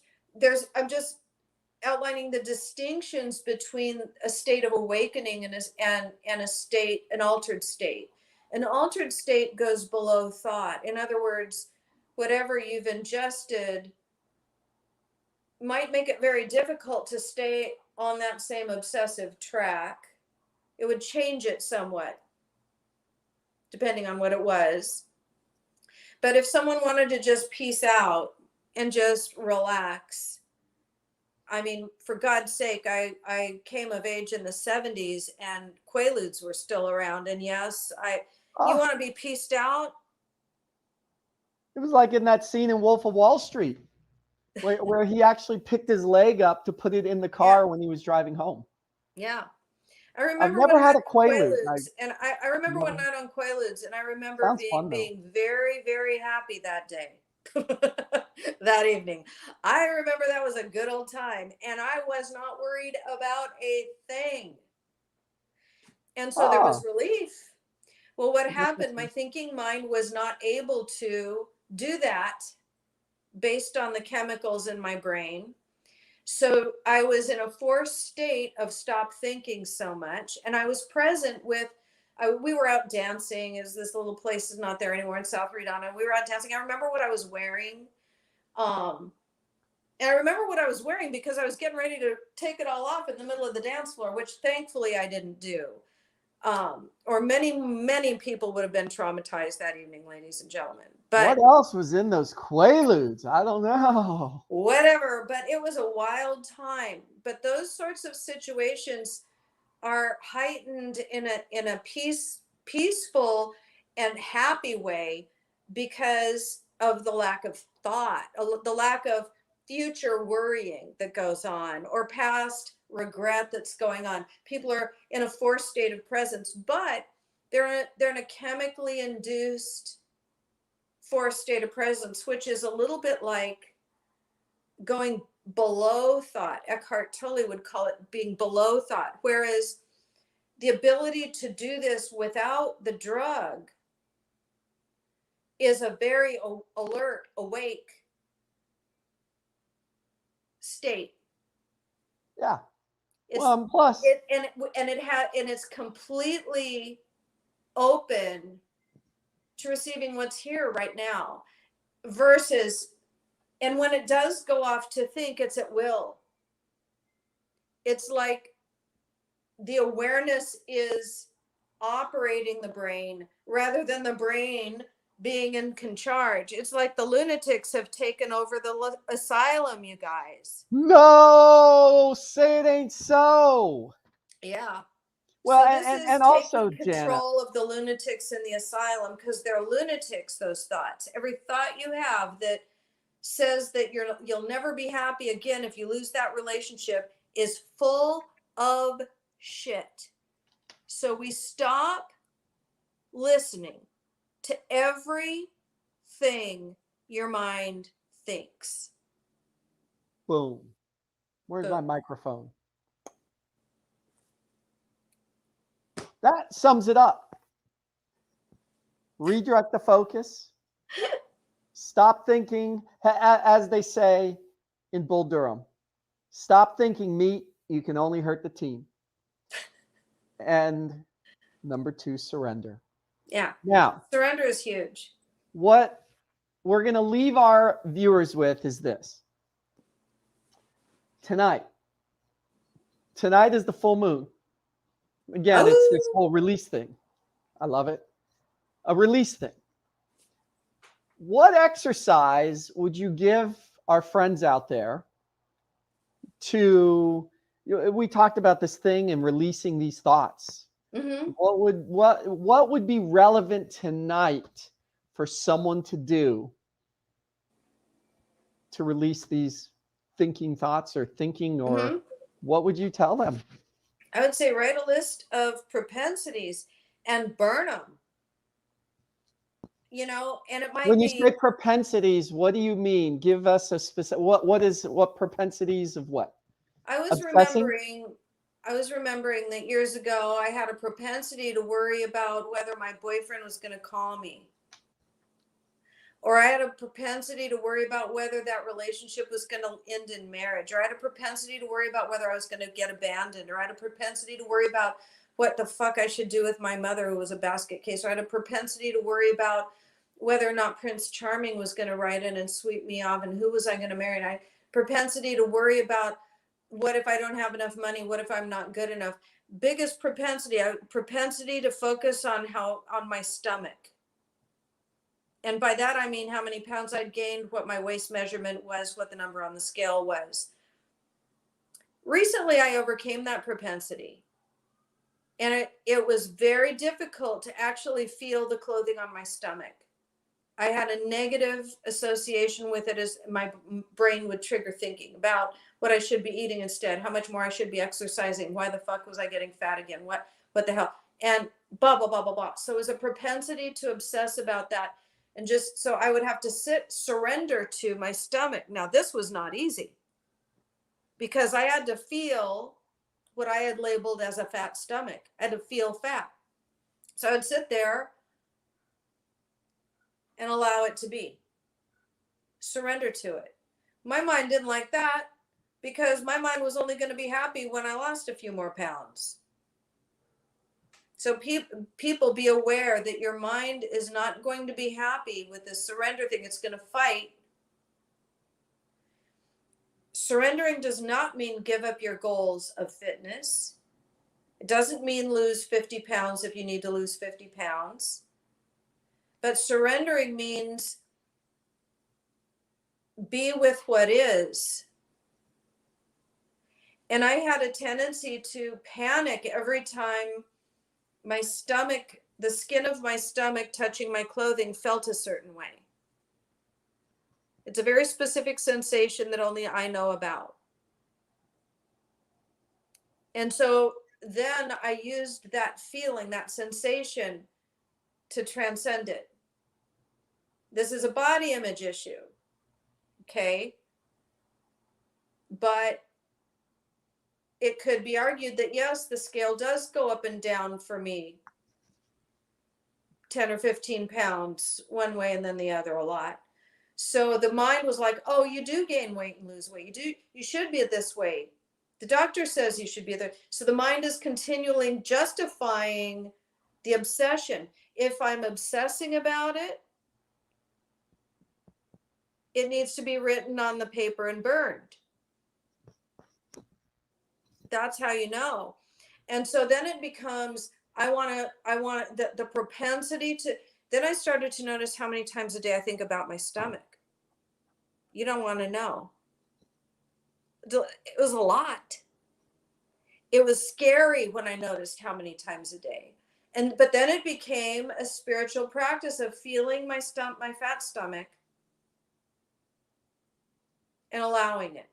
Speaker 2: outlining the distinctions between a state of awakening and an altered state. An altered state goes below thought. In other words, whatever you've ingested might make it very difficult to stay on that same obsessive track. It would change it somewhat, depending on what it was. But if someone wanted to just peace out and just relax, I mean, for God's sake, I came of age in the 70s and Quaaludes were still around. And yes, you want to be pieced out?
Speaker 1: It was like in that scene in Wolf of Wall Street where he actually picked his leg up to put it in the car when he was driving home.
Speaker 2: Yeah. I remember
Speaker 1: I've never had a Quaalude.
Speaker 2: And I remember one night on Quaaludes, and I remember being very, very happy that day. That evening. I remember that was a good old time, and I was not worried about a thing. And so there was relief. Well, what happened? My thinking mind was not able to do that based on the chemicals in my brain. So I was in a forced state of stop thinking so much. And I was present with, we were out dancing, as this little place is not there anymore in South Redonda. We were out dancing. I remember what I was wearing. And I remember what I was wearing because I was getting ready to take it all off in the middle of the dance floor, which thankfully I didn't do. Or many, many people would have been traumatized that evening, ladies and gentlemen. But
Speaker 1: what else was in those Quaaludes? I don't know.
Speaker 2: Whatever, but it was a wild time. But those sorts of situations are heightened in a peaceful and happy way because of the lack of thought, the lack of future worrying that goes on, or past regret that's going on. People are in a forced state of presence, but they're in a chemically induced forced state of presence, which is a little bit like going below thought. Eckhart Tolle would call it being below thought. Whereas the ability to do this without the drug is a very alert, awake state.
Speaker 1: Yeah. Plus,
Speaker 2: it's completely open to receiving what's here right now, versus, and when it does go off to think, it's at will. It's like the awareness is operating the brain rather than the brain being in charge. It's like the lunatics have taken over the asylum, you guys.
Speaker 1: No, say it ain't so.
Speaker 2: Yeah.
Speaker 1: Well,
Speaker 2: So this is
Speaker 1: and also,
Speaker 2: taking
Speaker 1: Janet,
Speaker 2: control of the lunatics in the asylum, because they're lunatics, those thoughts. Every thought you have that says that you'll never be happy again if you lose that relationship is full of shit. So we stop listening to everything your mind thinks.
Speaker 1: boom. Where's my
Speaker 2: Boom.
Speaker 1: microphone? That sums it up. Redirect the focus. Stop thinking, as they say in Bull Durham, stop thinking meat, you can only hurt the team. And number 2, surrender.
Speaker 2: Yeah.
Speaker 1: Now,
Speaker 2: Surrender is huge.
Speaker 1: what we're going to leave our viewers with is this. Tonight is the full moon. Again, it's this whole release thing. I love it. A release thing. What exercise would you give our friends out there to, we talked about this thing and releasing these thoughts.
Speaker 2: Mm-hmm.
Speaker 1: What would be relevant tonight for someone to do to release these thinking thoughts or thinking, or what would you tell them?
Speaker 2: I would say write a list of propensities and burn them. And it might
Speaker 1: When you
Speaker 2: be,
Speaker 1: say propensities, what do you mean? Give us a specific, what propensities of what?
Speaker 2: I was
Speaker 1: Obsessing?
Speaker 2: remembering that years ago I had a propensity to worry about whether my boyfriend was going to call me. Or I had a propensity to worry about whether that relationship was going to end in marriage. Or I had a propensity to worry about whether I was going to get abandoned. Or I had a propensity to worry about what the fuck I should do with my mother, who was a basket case. Or I had a propensity to worry about whether or not Prince Charming was going to write in and sweep me off, and who was I going to marry. And I had propensity to worry about, what if I don't have enough money? What if I'm not good enough? Biggest propensity to focus on my stomach. And by that, I mean how many pounds I'd gained, what my waist measurement was, what the number on the scale was. Recently, I overcame that propensity. And it was very difficult to actually feel the clothing on my stomach. I had a negative association with it, as my brain would trigger thinking about what I should be eating instead, how much more I should be exercising, why the fuck was I getting fat again, what the hell, and blah, blah, blah, blah, blah. So it was a propensity to obsess about that. And just so I would have to surrender to my stomach. Now, this was not easy, because I had to feel what I had labeled as a fat stomach. I had to feel fat. So I would sit there and allow it to be. Surrender to it. My mind didn't like that, because my mind was only going to be happy when I lost a few more pounds. So people be aware that your mind is not going to be happy with this surrender thing. It's going to fight. Surrendering does not mean give up your goals of fitness. It doesn't mean lose 50 pounds if you need to lose 50 pounds. But surrendering means be with what is. And I had a tendency to panic every time my stomach, the skin of my stomach touching my clothing, felt a certain way. It's a very specific sensation that only I know about. And so then I used that feeling, that sensation, to transcend it. This is a body image issue, okay? But it could be argued that, yes, the scale does go up and down for me 10 or 15 pounds one way and then the other a lot. So the mind was like, oh, you do gain weight and lose weight. You should be at this weight. The doctor says you should be there. So the mind is continually justifying the obsession. If I'm obsessing about it, it needs to be written on the paper and burned. That's how you know. And so then it becomes, I want the propensity to, Then I started to notice how many times a day I think about my stomach. You don't want to know. It was a lot. It was scary when I noticed how many times a day. But then it became a spiritual practice of feeling my fat stomach and allowing it.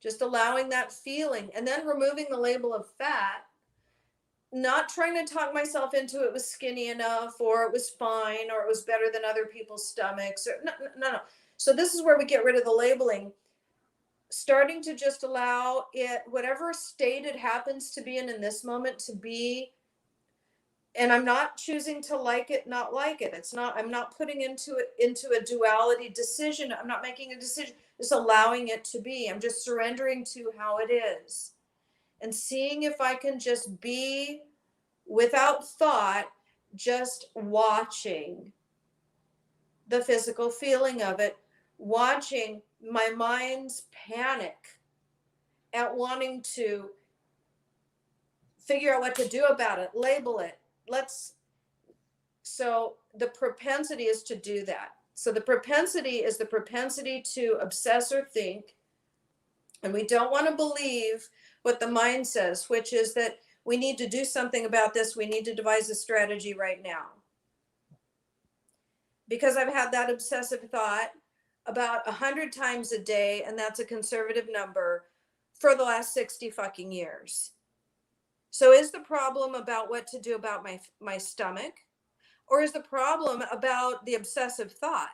Speaker 2: Just allowing that feeling, and then removing the label of fat, not trying to talk myself into it was skinny enough, or it was fine, or it was better than other people's stomachs. Or no. So this is where we get rid of the labeling, starting to just allow it, whatever state it happens to be in this moment, to be. And I'm not choosing to like it, not like it. It's not, I'm not putting into a duality decision. I'm not making a decision, just allowing it to be. I'm just surrendering to how it is and seeing if I can just be without thought, just watching the physical feeling of it, watching my mind's panic at wanting to figure out what to do about it, label it. So the propensity is to do that. So the propensity is the propensity to obsess or think. And we don't want to believe what the mind says, which is that we need to do something about this. We need to devise a strategy right now. Because I've had that obsessive thought about 100 times a day, and that's a conservative number, for the last 60 fucking years. So is the problem about what to do about my stomach? Or is the problem about the obsessive thought?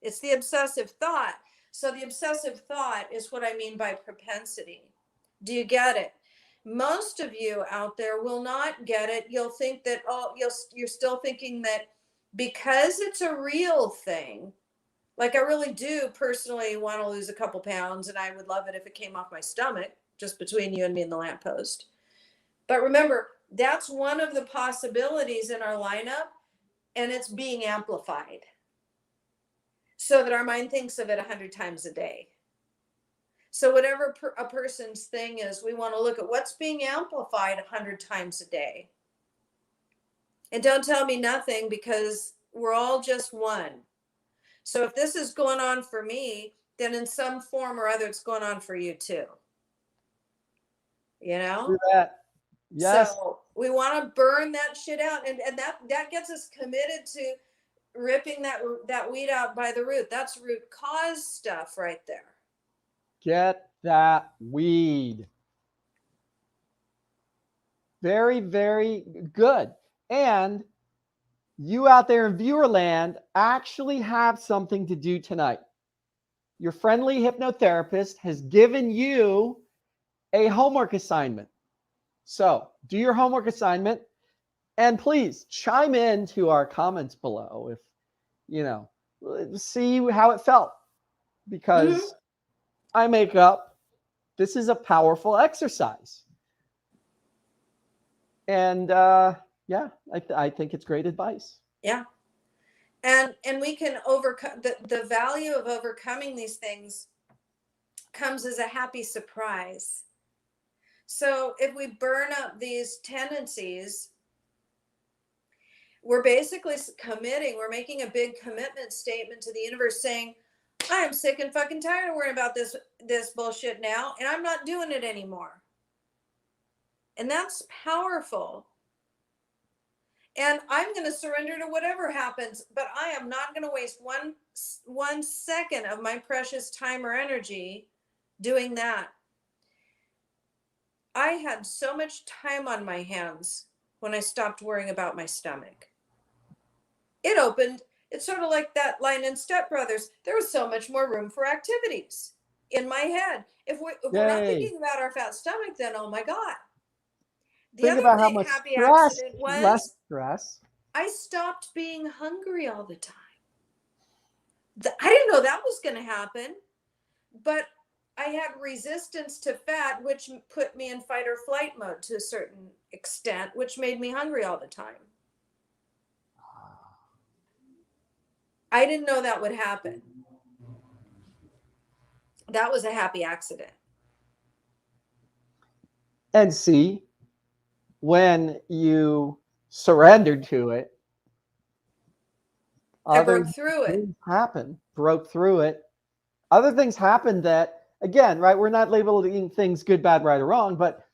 Speaker 2: It's the obsessive thought. So the obsessive thought is what I mean by propensity. Do you get it? Most of you out there will not get it. You'll think that, you're still thinking that because it's a real thing, like I really do personally want to lose a couple pounds, and I would love it if it came off my stomach, just between you and me and the lamppost. But remember, that's one of the possibilities in our lineup, and it's being amplified so that our mind thinks of it 100 times a day. So whatever a person's thing is, we want to look at what's being amplified 100 times a day. And don't tell me nothing, because we're all just one. So if this is going on for me, then in some form or other, it's going on for you too. You know?
Speaker 1: Do that. Yes.
Speaker 2: So we want to burn that shit out. And that gets us committed to ripping that weed out by the root. That's root cause stuff right there.
Speaker 1: Get that weed. Very, very good. And you out there in viewer land actually have something to do tonight. Your friendly hypnotherapist has given you a homework assignment. So do your homework assignment, and please chime in to our comments below if, see how it felt, because I make up, this is a powerful exercise. And I think it's great advice.
Speaker 2: Yeah. And we can overcome the value of overcoming these things comes as a happy surprise. So if we burn up these tendencies, we're basically committing, we're making a big commitment statement to the universe saying, I am sick and fucking tired of worrying about this bullshit now, and I'm not doing it anymore. And that's powerful. And I'm going to surrender to whatever happens, but I am not going to waste one second of my precious time or energy doing that. I had so much time on my hands when I stopped worrying about my stomach. It's sort of like that line in Step Brothers. There was so much more room for activities in my head. If we're not thinking about our fat stomach, then oh my God.
Speaker 1: Think about how much
Speaker 2: happy
Speaker 1: stress,
Speaker 2: accident was
Speaker 1: less stress.
Speaker 2: I stopped being hungry all the time. I didn't know that was going to happen, but I had resistance to fat, which put me in fight or flight mode to a certain extent, which made me hungry all the time. I didn't know that would happen. That was a happy accident.
Speaker 1: And see, when you surrendered to it.
Speaker 2: I
Speaker 1: Other
Speaker 2: broke through it.
Speaker 1: things happened, broke through it. Other things happened that, again, right, we're not labeling things good, bad, right, or wrong, but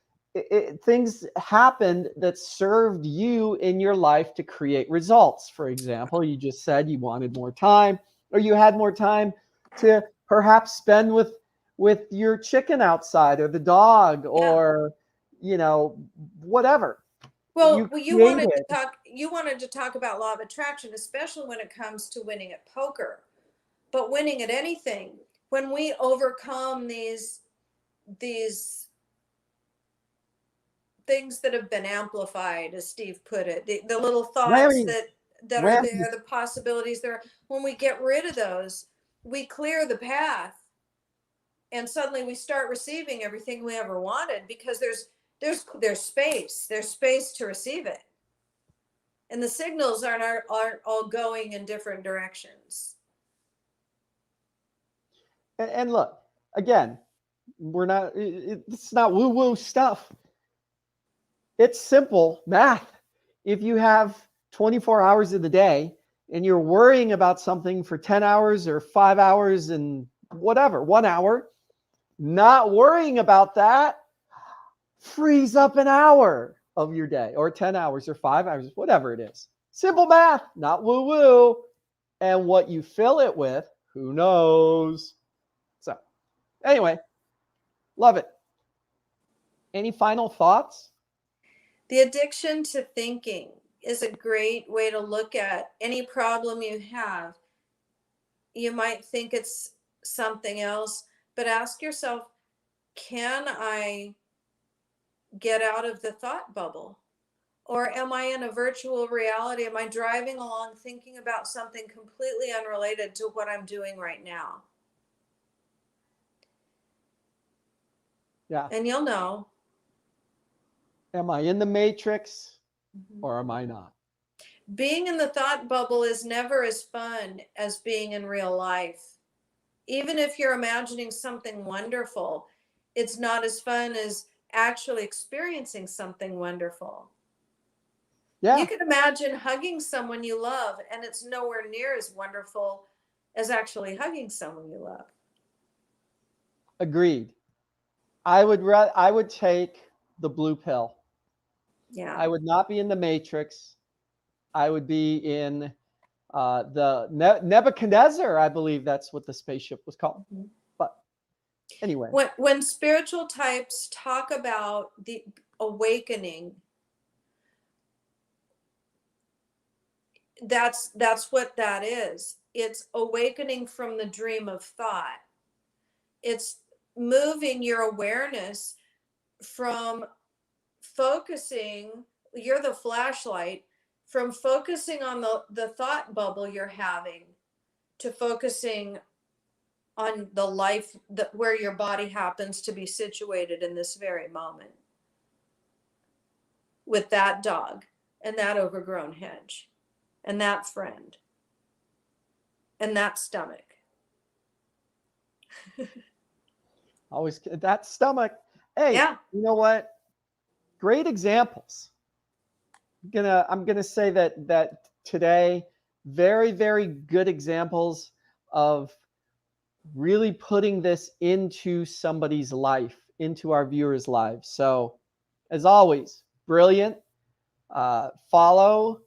Speaker 1: things happened that served you in your life to create results. For example, you just said you wanted more time, or you had more time to perhaps spend with your chicken outside, or the dog, or whatever.
Speaker 2: Well,
Speaker 1: You
Speaker 2: you
Speaker 1: created.
Speaker 2: wanted to talk about law of attraction, especially when it comes to winning at poker, but winning at anything. When we overcome these things that have been amplified, as Steve put it, the little thoughts
Speaker 1: Ramming,
Speaker 2: that are
Speaker 1: ramming.
Speaker 2: there, the possibilities there. When we get rid of those, we clear the path, and suddenly we start receiving everything we ever wanted, because there's space to receive it, and the signals aren't all going in different directions.
Speaker 1: And look, again, it's not woo-woo stuff. It's simple math. If you have 24 hours in the day and you're worrying about something for 10 hours or 5 hours and whatever, 1 hour, not worrying about that frees up an hour of your day, or 10 hours or 5 hours, whatever it is. Simple math, not woo-woo. And what you fill it with, who knows? So anyway, love it. Any final thoughts?
Speaker 2: The addiction to thinking is a great way to look at any problem you have. You might think it's something else, but ask yourself, can I get out of the thought bubble? Or am I in a virtual reality? Am I driving along thinking about something completely unrelated to what I'm doing right now?
Speaker 1: Yeah.
Speaker 2: And you'll know.
Speaker 1: Am I in the matrix or am I not?
Speaker 2: Being in the thought bubble is never as fun as being in real life. Even if you're imagining something wonderful, it's not as fun as actually experiencing something wonderful.
Speaker 1: Yeah.
Speaker 2: You can imagine hugging someone you love, and it's nowhere near as wonderful as actually hugging someone you love.
Speaker 1: Agreed. I would take the blue pill.
Speaker 2: Yeah.
Speaker 1: I would not be in the matrix. I would be in the Nebuchadnezzar. I believe that's what the spaceship was called.
Speaker 2: Mhm.
Speaker 1: But anyway,
Speaker 2: When spiritual types talk about the awakening, that's what that is. It's awakening from the dream of thought. It's moving your awareness from focusing, you're the flashlight, from focusing on the thought bubble you're having to focusing on the life that where your body happens to be situated in this very moment, with that dog and that overgrown hedge and that friend and that stomach.
Speaker 1: always that stomach. Hey,
Speaker 2: Yeah.
Speaker 1: you know what? Great examples. I'm gonna say that today, very, very good examples of really putting this into somebody's life, into our viewers' lives. So, as always, brilliant. Follow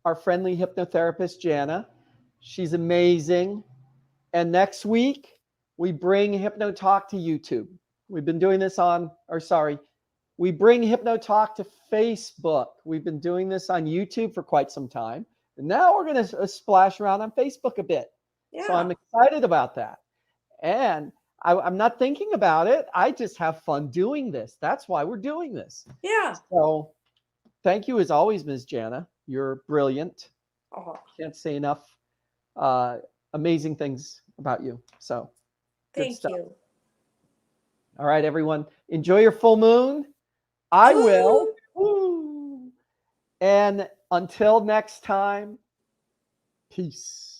Speaker 1: our friendly hypnotherapist, Jana. She's amazing. And next week, we bring HypnoTalk to YouTube. We've been doing this we bring HypnoTalk to Facebook. We've been doing this on YouTube for quite some time. And now we're going to splash around on Facebook a bit.
Speaker 2: Yeah.
Speaker 1: So I'm excited about that. And I'm not thinking about it. I just have fun doing this. That's why we're doing this.
Speaker 2: Yeah.
Speaker 1: So thank you as always, Ms. Jana. You're brilliant.
Speaker 2: Oh,
Speaker 1: Can't say enough amazing things about you. So good
Speaker 2: thank
Speaker 1: stuff.
Speaker 2: you.
Speaker 1: All right, everyone. Enjoy your full moon. I will.
Speaker 2: Ooh.
Speaker 1: Woo. And until next time, peace.